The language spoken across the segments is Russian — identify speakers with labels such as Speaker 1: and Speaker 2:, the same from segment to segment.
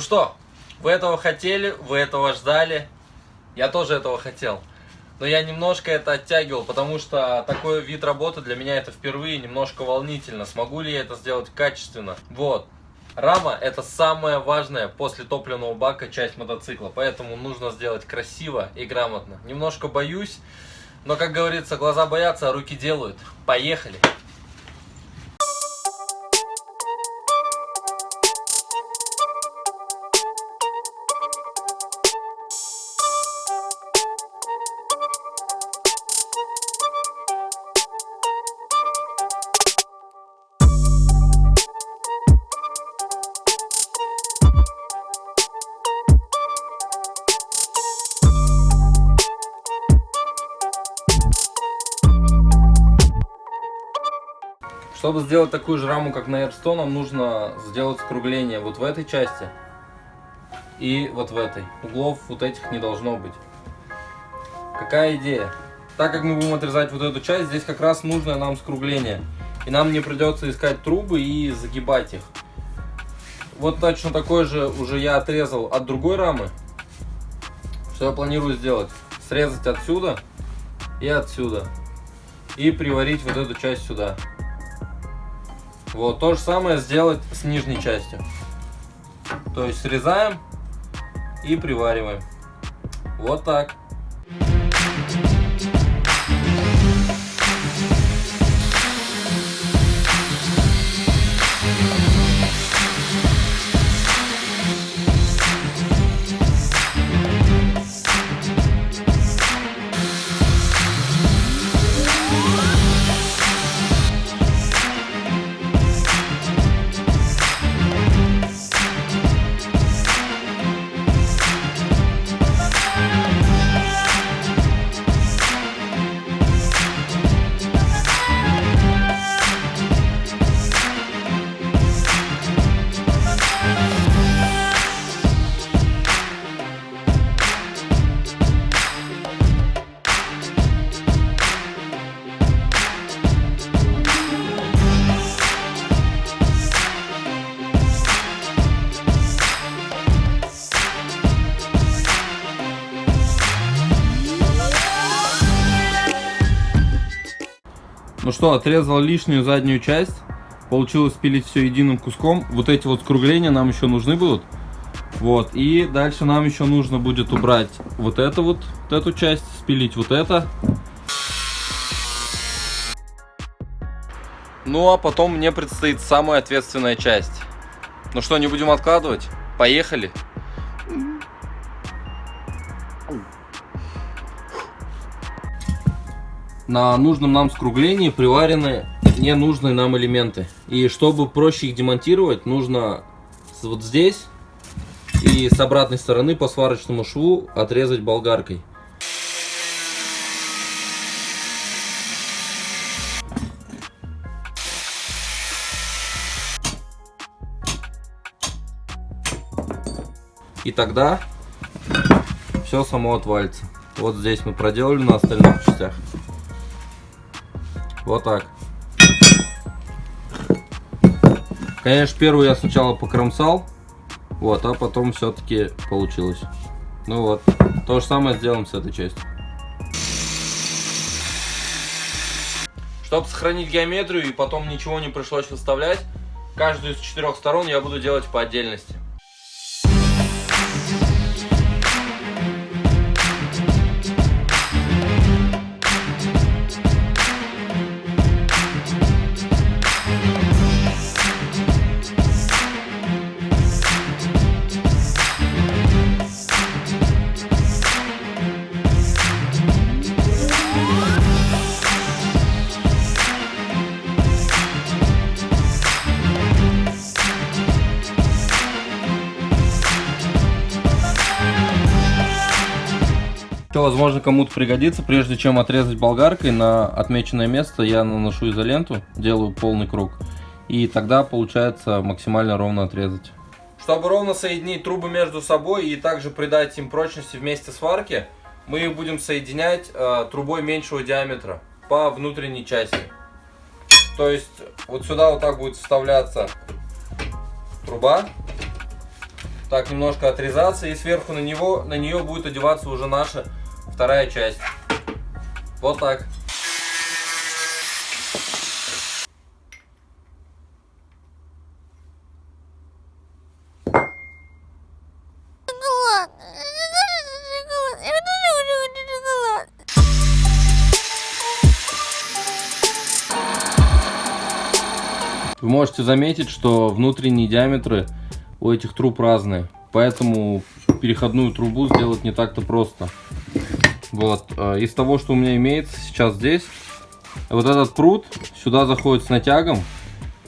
Speaker 1: Ну что, вы этого хотели, вы этого ждали, я тоже этого хотел. Но я немножко это оттягивал, потому что такой вид работы для меня это впервые, немножко волнительно. Смогу ли я это сделать качественно? Вот. Рама — это самая важная после топливного бака часть мотоцикла, поэтому нужно сделать красиво и грамотно. Немножко боюсь, но, как говорится, глаза боятся, а руки делают. Поехали! Чтобы сделать такую же раму, как на Air 100, нам нужно сделать скругление вот в этой части и вот в этой. Углов вот этих не должно быть. Какая идея? Так как мы будем отрезать вот эту часть, здесь как раз нужно нам скругление. И нам не придется искать трубы и загибать их. Вот точно такой же уже я отрезал от другой рамы. Что я планирую сделать? Срезать отсюда и отсюда. И приварить вот эту часть сюда. Вот, то же самое сделать с нижней частью. То есть срезаем и привариваем. Вот так. Ну что, отрезал лишнюю заднюю часть. Получилось спилить все единым куском. Вот эти вот скругления нам еще нужны будут. Вот. И дальше нам еще нужно будет убрать вот эту часть, спилить вот это. Ну а потом мне предстоит самая ответственная часть. Ну что, не будем откладывать? Поехали! На нужном нам скруглении приварены ненужные нам элементы. И чтобы проще их демонтировать, нужно вот здесь и с обратной стороны по сварочному шву отрезать болгаркой. И тогда все само отвалится. Вот здесь мы проделали на остальных частях. Вот так. Конечно, первую я сначала покромсал, вот, а потом все-таки получилось. Ну вот, то же самое сделаем с этой частью. Чтобы сохранить геометрию и потом ничего не пришлось выставлять, каждую из 4 сторон я буду делать по отдельности. Возможно, кому-то пригодится. Прежде чем отрезать болгаркой, на отмеченное место я наношу изоленту, делаю полный круг, и тогда получается максимально ровно отрезать. Чтобы ровно соединить трубы между собой и также придать им прочности в месте сварки, мы их будем соединять трубой меньшего диаметра по внутренней части. То есть вот сюда вот так будет вставляться труба, так немножко отрезаться, и сверху на нее будет одеваться уже наша вторая часть. Вот так. Вы можете заметить, что внутренние диаметры у этих труб разные, поэтому переходную трубу сделать не так-то просто. Вот, из того, что у меня имеется сейчас здесь, вот этот прут сюда заходит с натягом,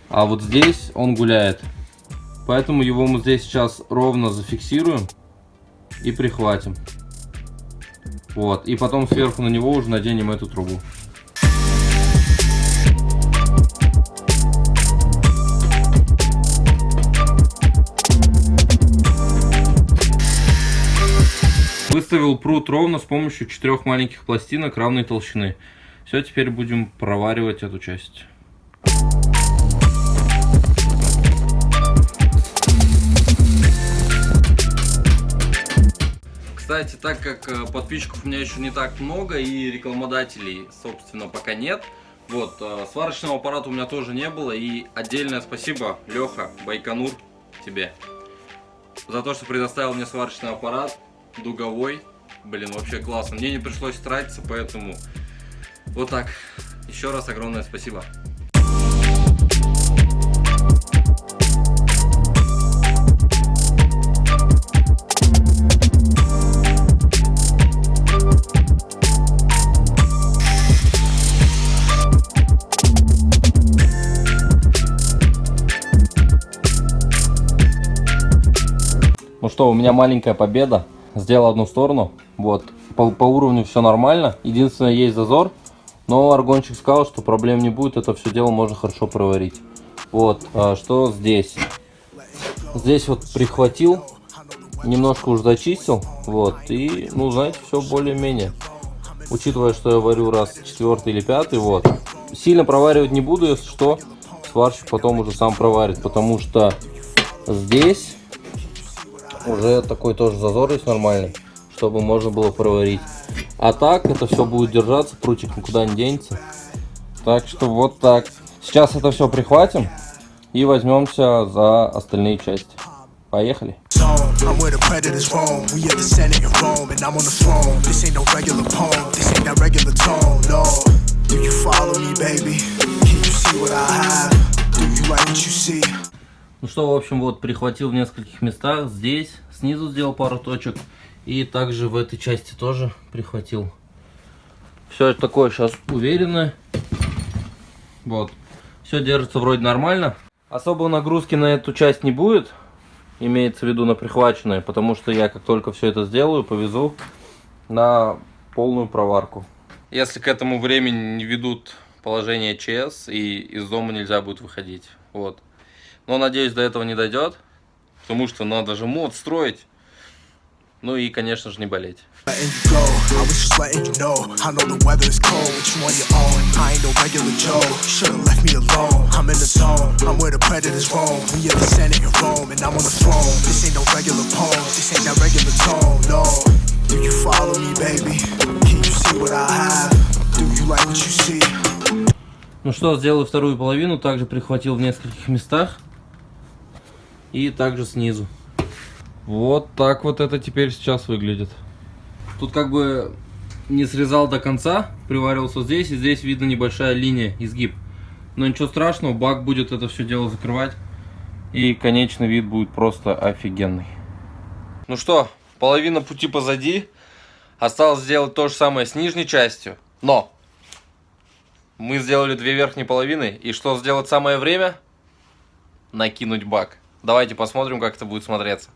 Speaker 1: а вот здесь он гуляет. Поэтому его мы здесь сейчас ровно зафиксируем и прихватим. Вот, и потом сверху на него уже наденем эту трубу. Выставил прут ровно с помощью 4 маленьких пластинок равной толщины. Все, теперь будем проваривать эту часть. Кстати, так как подписчиков у меня еще не так много и рекламодателей, собственно, пока нет, вот, сварочного аппарата у меня тоже не было, и отдельное спасибо, Леха, Байконур, тебе, за то, что предоставил мне сварочный аппарат, дуговой, блин, вообще классно, мне не пришлось тратиться, поэтому вот так, еще раз огромное спасибо. Ну что, у меня маленькая победа. Сделал одну сторону. Вот. По уровню все нормально. Единственное, есть зазор. Но аргончик сказал, что проблем не будет. Это все дело можно хорошо проварить. Вот. Что здесь? Здесь вот прихватил. Немножко уже зачистил. Вот. И, ну, знаете, все более-менее. Учитывая, что я варю раз 4-й или 5-й. Вот. Сильно проваривать не буду, если что. Сварщик потом уже сам проварит. Потому что здесь уже такой тоже зазор есть нормальный, чтобы можно было проварить. А так это все будет держаться, прутик никуда не денется. Так что вот так. Сейчас это все прихватим и возьмемся за остальные части. Поехали. Ну что, в общем, вот прихватил в нескольких местах. Здесь снизу сделал пару точек. И также в этой части тоже прихватил. Все такое сейчас уверенно. Вот. Все держится вроде нормально. Особо нагрузки на эту часть не будет. Имеется в виду на прихваченное. Потому что я как только все это сделаю, повезу на полную проварку. Если к этому времени не ведут положение ЧС и из дома нельзя будет выходить. Вот. Но надеюсь, до этого не дойдет, потому что надо же мод строить, ну и, конечно же, не болеть. Ну что, сделаю вторую половину, также прихватил в нескольких местах. И также снизу. Вот так вот это теперь сейчас выглядит. Тут как бы не срезал до конца, приварился здесь, и здесь видно небольшая линия, изгиб. Но ничего страшного, бак будет это все дело закрывать. И конечный вид будет просто офигенный. Ну что, половина пути позади. Осталось сделать то же самое с нижней частью. Но мы сделали 2 верхние половины. И что сделать самое время? Накинуть бак. Давайте посмотрим, как это будет смотреться.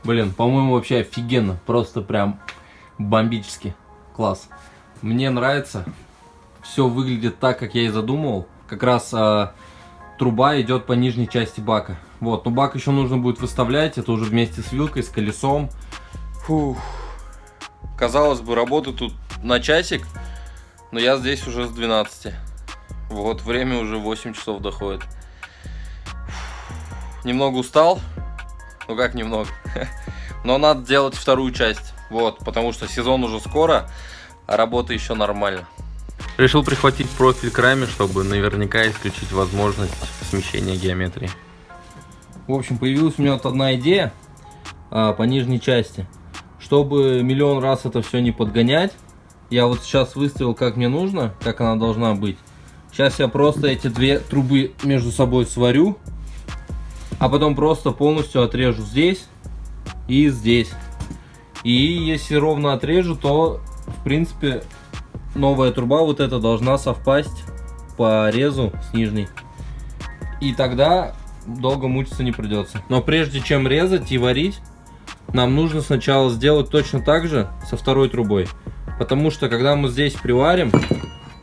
Speaker 1: Блин, по-моему, вообще офигенно. Просто прям бомбически. Класс. Мне нравится. Все выглядит так, как я и задумывал. Как раз труба идет по нижней части бака. Вот, но бак еще нужно будет выставлять. Это уже вместе с вилкой, с колесом. Фух. Казалось бы, работы тут на часик. Но я здесь уже с 12. Вот, время уже 8 часов доходит. Немного устал. Ну как немного. Но надо делать вторую часть. Вот, потому что сезон уже скоро, а работа еще нормально. Решил прихватить профиль к раме, чтобы наверняка исключить возможность смещения геометрии. В общем, появилась у меня вот одна идея по нижней части. Чтобы миллион раз это все не подгонять, я вот сейчас выставил, как мне нужно, как она должна быть. Сейчас я просто эти две трубы между собой сварю, а потом просто полностью отрежу здесь и здесь. И если ровно отрежу, то в принципе новая труба вот эта должна совпасть по резу с нижней. И тогда долго мучиться не придется. Но прежде чем резать и варить, нам нужно сначала сделать точно так же со второй трубой. Потому что когда мы здесь приварим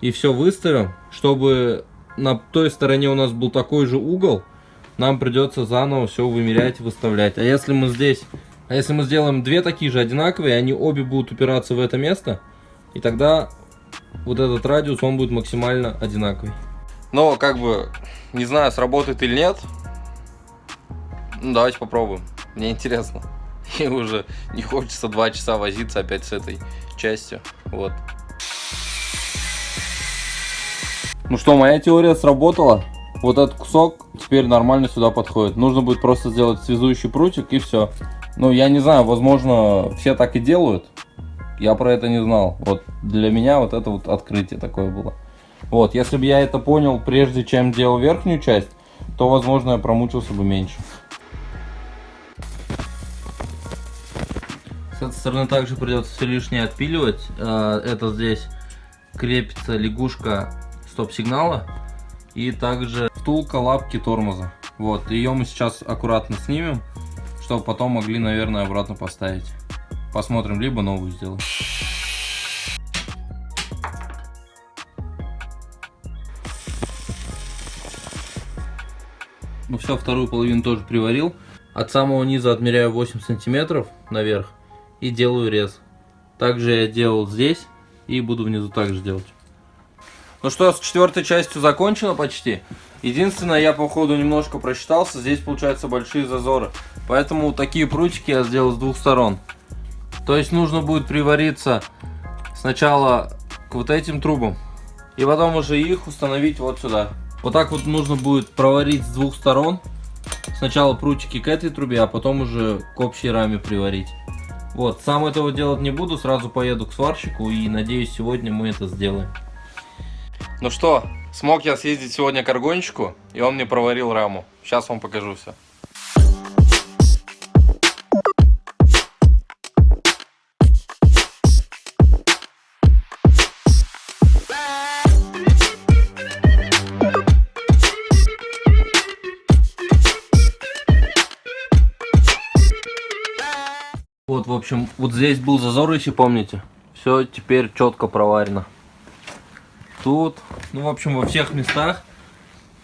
Speaker 1: и все выставим, чтобы на той стороне у нас был такой же угол, нам придется заново все вымерять и выставлять. А если мы сделаем две такие же одинаковые, они обе будут упираться в это место, и тогда вот этот радиус, он будет максимально одинаковый. Но как бы, не знаю, сработает или нет. Ну, давайте попробуем. Мне интересно. И уже не хочется 2 часа возиться опять с этой частью. Вот. Ну что, моя теория сработала. Вот этот кусок теперь нормально сюда подходит. Нужно будет просто сделать связующий прутик и все. Ну, я не знаю, возможно, все так и делают. Я про это не знал. Вот для меня вот это вот открытие такое было. Вот, если бы я это понял прежде, чем делал верхнюю часть, то, возможно, я промучился бы меньше. С этой стороны также придется все лишнее отпиливать. Это здесь крепится лягушка стоп-сигнала и также втулка лапки тормоза. Вот, ее мы сейчас аккуратно снимем, чтобы потом могли, наверное, обратно поставить. Посмотрим, либо новую сделаем. Ну все, вторую половину тоже приварил. От самого низа отмеряю 8 сантиметров наверх и делаю рез. Также я делал здесь и буду внизу также делать. Ну что, с четвертой частью закончено почти. Единственное, я по ходу немножко просчитался. Здесь получаются большие зазоры. Поэтому такие прутики я сделал с двух сторон. То есть нужно будет привариться сначала к вот этим трубам. И потом уже их установить вот сюда. Вот так вот нужно будет проварить с двух сторон. Сначала прутики к этой трубе, а потом уже к общей раме приварить. Вот, сам этого делать не буду, сразу поеду к сварщику и надеюсь, сегодня мы это сделаем. Ну что, смог я съездить сегодня к аргончику, и он мне проварил раму. Сейчас вам покажу все. Вот, в общем, вот здесь был зазор, если помните. Все теперь четко проварено. Тут, ну, в общем, во всех местах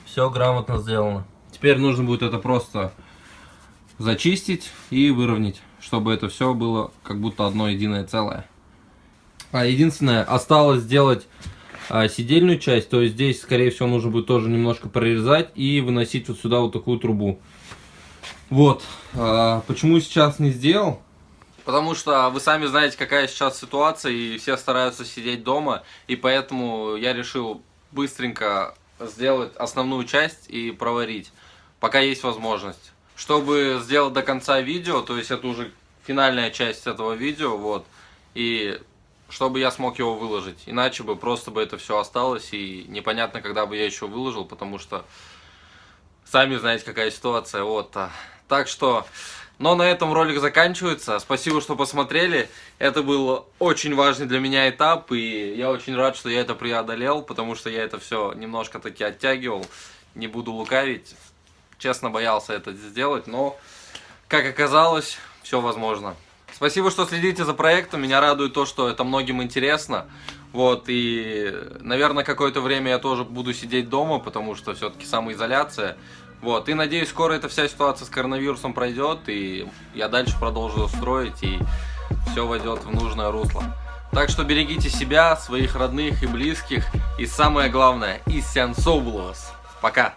Speaker 1: все грамотно сделано. Теперь нужно будет это просто зачистить и выровнять, чтобы это все было как будто одно единое целое. Единственное, осталось сделать сидельную часть, то есть здесь, скорее всего, нужно будет тоже немножко прорезать и выносить вот сюда вот такую трубу. Вот, почему сейчас не сделал? Потому что вы сами знаете, какая сейчас ситуация, и все стараются сидеть дома, и поэтому я решил быстренько сделать основную часть и проварить, пока есть возможность. Чтобы сделать до конца видео, то есть это уже финальная часть этого видео, вот, и чтобы я смог его выложить, иначе бы просто бы это все осталось, и непонятно, когда бы я еще выложил, потому что сами знаете, какая ситуация, вот. Так что... Но на этом ролик заканчивается. Спасибо, что посмотрели. Это был очень важный для меня этап, и я очень рад, что я это преодолел, потому что я это все немножко таки оттягивал. Не буду лукавить. Честно боялся это сделать, но, как оказалось, все возможно. Спасибо, что следите за проектом. Меня радует то, что это многим интересно. Вот, и, наверное, какое-то время я тоже буду сидеть дома, потому что все-таки самоизоляция. Вот, и надеюсь, скоро эта вся ситуация с коронавирусом пройдет, и я дальше продолжу строить, и все войдет в нужное русло. Так что берегите себя, своих родных и близких. И самое главное, Исян Собулос. Пока!